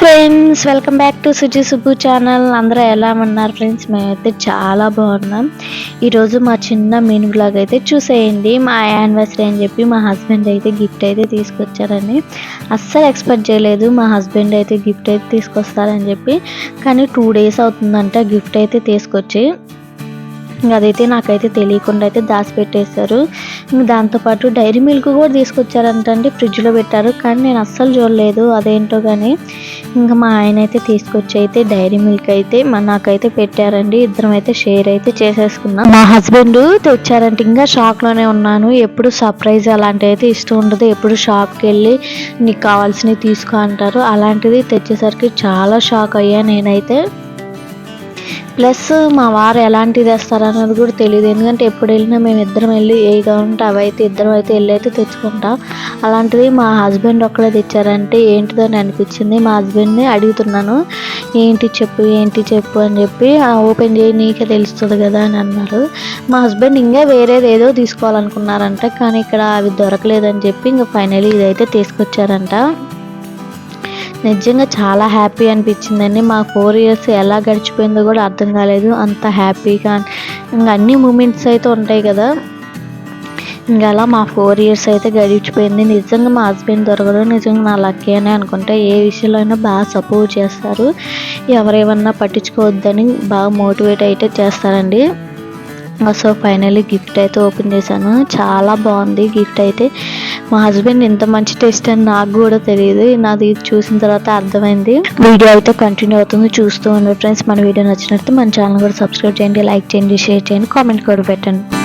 Friends, welcome back to Suji Subbu channel. అందరూ ఎలా ఉన్నారు ఫ్రెండ్స్? మేమైతే చాలా బాగున్నాం. ఈరోజు మా చిన్న మినీ వ్లాగ్ అయితే చూసేయండి. మా యానివర్సరీ అని చెప్పి మా హస్బెండ్ అయితే గిఫ్ట్ అయితే తీసుకొచ్చారని అస్సలు ఎక్స్పెక్ట్ చేయలేదు. మా హస్బెండ్ అయితే గిఫ్ట్ అయితే తీసుకొస్తారని చెప్పి, కానీ 2 days అవుతుందంట గిఫ్ట్ అయితే తీసుకొచ్చి. అదైతే నాకైతే తెలియకుండా అయితే దాచిపెట్టేశారు. దాంతోపాటు డైరీ మిల్క్ కూడా తీసుకొచ్చారంటండి, ఫ్రిడ్జ్లో పెట్టారు. కానీ నేను అస్సలు చూడలేదు అదేంటో కానీ. ఇంకా మా ఆయన అయితే తీసుకొచ్చి అయితే డైరీ మిల్క్ అయితే నాకైతే పెట్టారండి. ఇద్దరం అయితే షేర్ అయితే చేసేసుకున్నాం. మా హస్బెండ్ తెచ్చారంటే ఇంకా షాక్లోనే ఉన్నాను. ఎప్పుడు సర్ప్రైజ్ అలాంటివి అయితే ఇష్టం ఉండదు. ఎప్పుడు షాప్కి వెళ్ళి నీకు కావాల్సినవి తీసుకో అంటారు. అలాంటిది తెచ్చేసరికి చాలా షాక్ అయ్యా నేనైతే. ప్లస్ మా వారు ఎలాంటిది వేస్తారన్నది కూడా తెలియదు. ఎందుకంటే ఎప్పుడు వెళ్ళినా మేము ఇద్దరం వెళ్ళి ఏవి కావాలంటే అవి అయితే ఇద్దరం అయితే వెళ్ళి అయితే తెచ్చుకుంటాం. అలాంటిది మా హస్బెండ్ ఒక్కడే తెచ్చారంటే ఏంటిదో అని అనిపించింది. మా హస్బెండ్ని అడుగుతున్నాను, ఏంటి చెప్పు అని చెప్పి. ఓపెన్ చేయి, నీకే తెలుస్తుంది కదా అని అన్నారు. మా హస్బెండ్ ఇంకా వేరేది ఏదో తీసుకోవాలనుకున్నారంట, కానీ ఇక్కడ అవి దొరకలేదని చెప్పి ఇంకా ఫైనలీ ఇదైతే తీసుకొచ్చారంట. నిజంగా చాలా హ్యాపీ అనిపించిందండి. మా 4 years ఎలా గడిచిపోయిందో కూడా అర్థం కాలేదు. అంత హ్యాపీగా ఇంకా అన్ని మూమెంట్స్ అయితే ఉంటాయి కదా, ఇంకా అలా మా 4 years అయితే గడిచిపోయింది. నిజంగా మా హస్బెండ్ దొరకడం నిజంగా నా లక్కీ అని అనుకుంటా. ఏ విషయంలో అయినా బాగా సపోర్ట్ చేస్తారు, ఎవరేమన్నా పట్టించుకోవద్దని బాగా మోటివేట్ అయితే చేస్తారండి. సో ఫైనల్లీ గిఫ్ట్ అయితే ఓపెన్ చేశాను. చాలా బాగుంది గిఫ్ట్ అయితే. మా హస్బెండ్ ఇంత మంచి టేస్ట్ అని నాకు కూడా తెలియదు. నాది చూసిన తర్వాత అర్థమైంది. వీడియో అయితే కంటిన్యూ అవుతుంది, చూస్తూ ఉండండి ఫ్రెండ్స్. మన వీడియో నచ్చినట్టు మన ఛానల్ కూడా సబ్స్క్రైబ్ చేయండి, లైక్ చేయండి, షేర్ చేయండి, కామెంట్ కూడా పెట్టండి.